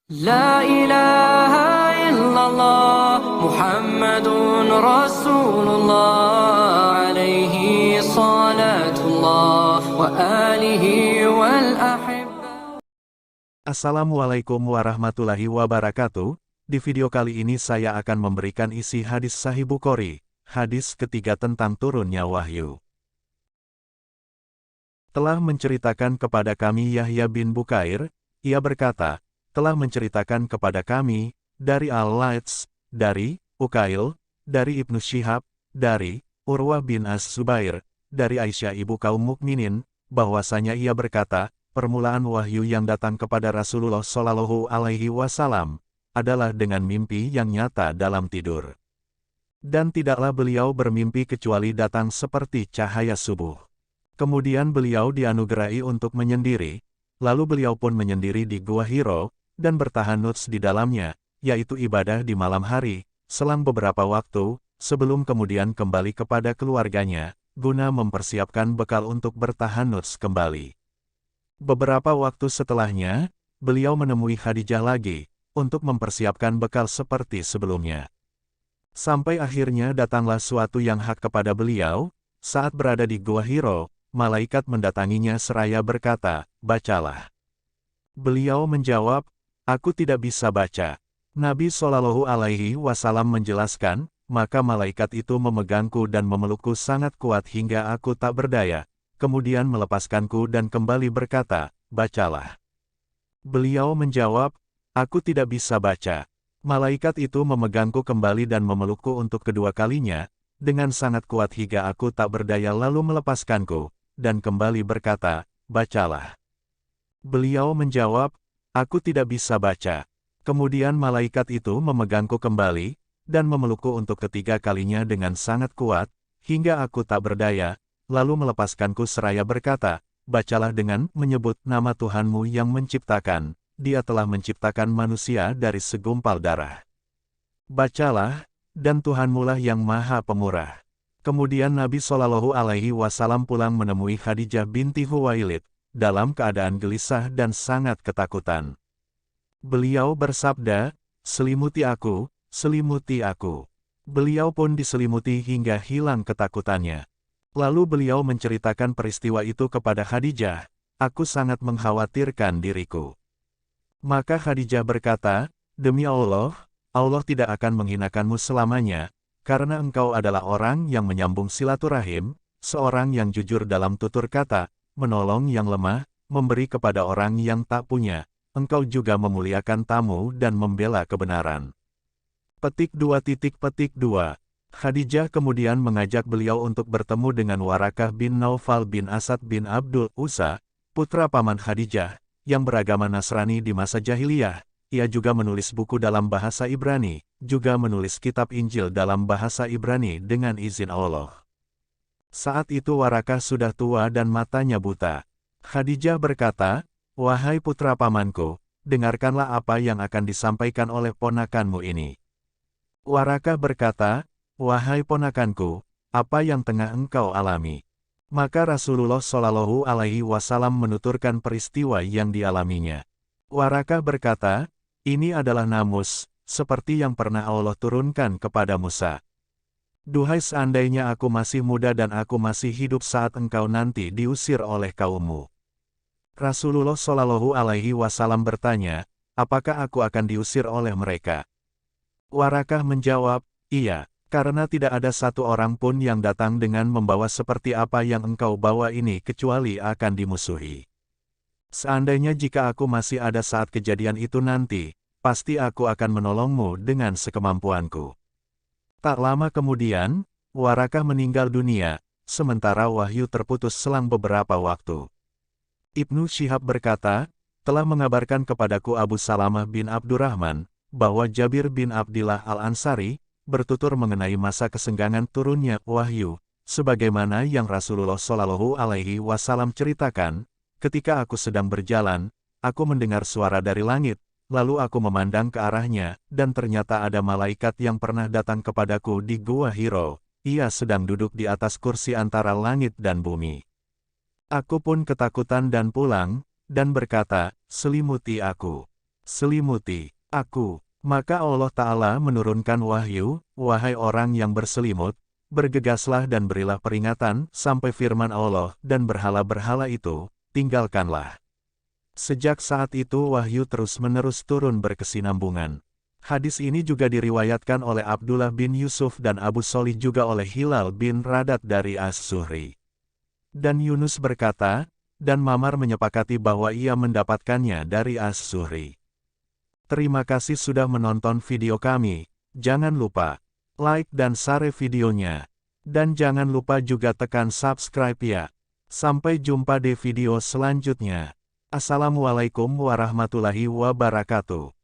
لا إله إلا الله محمد رسول الله عليه صلاة الله وآله والأحبة. Assalamualaikum warahmatullahi wabarakatuh. Di video kali ini saya akan memberikan isi hadis Sahih Bukhari, hadis ketiga tentang turunnya wahyu. Telah menceritakan kepada kami Yahya bin Bukair, ia berkata, telah menceritakan kepada kami, dari Al-Laits, dari Ukail, dari Ibnu Syihab, dari Urwah bin Az-Zubair, dari Aisyah ibu kaum mukminin, bahwasanya ia berkata, permulaan wahyu yang datang kepada Rasulullah Shallallahu Alaihi Wasallam adalah dengan mimpi yang nyata dalam tidur. Dan tidaklah beliau bermimpi kecuali datang seperti cahaya subuh. Kemudian beliau dianugerahi untuk menyendiri, lalu beliau pun menyendiri di Gua Hiro, dan bertahanuts di dalamnya, yaitu ibadah di malam hari, selang beberapa waktu, sebelum kemudian kembali kepada keluarganya, guna mempersiapkan bekal untuk bertahanuts kembali. Beberapa waktu setelahnya, beliau menemui Khadijah lagi, untuk mempersiapkan bekal seperti sebelumnya. Sampai akhirnya datanglah suatu yang hak kepada beliau, saat berada di Gua Hiro, malaikat mendatanginya seraya berkata, bacalah. Beliau menjawab, aku tidak bisa baca. Nabi Shallallahu Alaihi Wasallam menjelaskan, maka malaikat itu memegangku dan memelukku sangat kuat hingga aku tak berdaya, kemudian melepaskanku dan kembali berkata, bacalah. Beliau menjawab, aku tidak bisa baca. Malaikat itu memegangku kembali dan memelukku untuk kedua kalinya, dengan sangat kuat hingga aku tak berdaya lalu melepaskanku, dan kembali berkata, bacalah. Beliau menjawab, aku tidak bisa baca. Kemudian malaikat itu memegangku kembali, dan memelukku untuk ketiga kalinya dengan sangat kuat, hingga aku tak berdaya, lalu melepaskanku seraya berkata, bacalah dengan menyebut nama Tuhanmu yang menciptakan, Dia telah menciptakan manusia dari segumpal darah. Bacalah, dan Tuhanmulah yang maha pemurah. Kemudian Nabi Shallallahu Alaihi Wasallam pulang menemui Khadijah binti Huwailid, dalam keadaan gelisah dan sangat ketakutan. Beliau bersabda, selimuti aku, selimuti aku. Beliau pun diselimuti hingga hilang ketakutannya. Lalu beliau menceritakan peristiwa itu kepada Khadijah, aku sangat mengkhawatirkan diriku. Maka Khadijah berkata, demi Allah, Allah tidak akan menghinakanmu selamanya, karena engkau adalah orang yang menyambung silaturahim, seorang yang jujur dalam tutur kata, menolong yang lemah, memberi kepada orang yang tak punya, engkau juga memuliakan tamu dan membela kebenaran. Petik 2. Khadijah kemudian mengajak beliau untuk bertemu dengan Warakah bin Naufal bin Asad bin Abdul Uzza, putra paman Khadijah, yang beragama Nasrani di masa jahiliyah. Ia juga menulis buku dalam bahasa Ibrani, juga menulis kitab Injil dalam bahasa Ibrani dengan izin Allah. Saat itu Warakah sudah tua dan matanya buta. Khadijah berkata, wahai putra pamanku, dengarkanlah apa yang akan disampaikan oleh ponakanmu ini. Warakah berkata, wahai ponakanku, apa yang tengah engkau alami? Maka Rasulullah Shallallahu Alaihi Wasallam menuturkan peristiwa yang dialaminya. Warakah berkata, ini adalah namus, seperti yang pernah Allah turunkan kepada Musa. Duhai seandainya aku masih muda dan aku masih hidup saat engkau nanti diusir oleh kaummu. Rasulullah Shallallahu Alaihi Wasallam bertanya, apakah aku akan diusir oleh mereka? Warakah menjawab, iya, karena tidak ada satu orang pun yang datang dengan membawa seperti apa yang engkau bawa ini kecuali akan dimusuhi. Seandainya jika aku masih ada saat kejadian itu nanti, pasti aku akan menolongmu dengan sekemampuanku. Tak lama kemudian, Warakah meninggal dunia, sementara wahyu terputus selang beberapa waktu. Ibnu Syihab berkata, telah mengabarkan kepadaku Abu Salamah bin Abdurrahman, bahwa Jabir bin Abdillah Al-Ansari, bertutur mengenai masa kesenggangan turunnya wahyu, sebagaimana yang Rasulullah Shallallahu Alaihi Wasallam ceritakan, ketika aku sedang berjalan, aku mendengar suara dari langit, lalu aku memandang ke arahnya, dan ternyata ada malaikat yang pernah datang kepadaku di Gua Hiro, ia sedang duduk di atas kursi antara langit dan bumi. Aku pun ketakutan dan pulang, dan berkata, selimuti aku. Selimuti aku. Maka Allah Ta'ala menurunkan wahyu, wahai orang yang berselimut, bergegaslah dan berilah peringatan, sampai firman Allah, dan berhala-berhala itu, tinggalkanlah. Sejak saat itu wahyu terus-menerus turun berkesinambungan. Hadis ini juga diriwayatkan oleh Abdullah bin Yusuf dan Abu Sholih juga oleh Hilal bin Radat dari As-Zuhri. Dan Yunus berkata, dan Mamar menyepakati bahwa ia mendapatkannya dari As-Zuhri. Terima kasih sudah menonton video kami. Jangan lupa like dan share videonya. Dan jangan lupa juga tekan subscribe ya. Sampai jumpa di video selanjutnya. Assalamualaikum warahmatullahi wabarakatuh.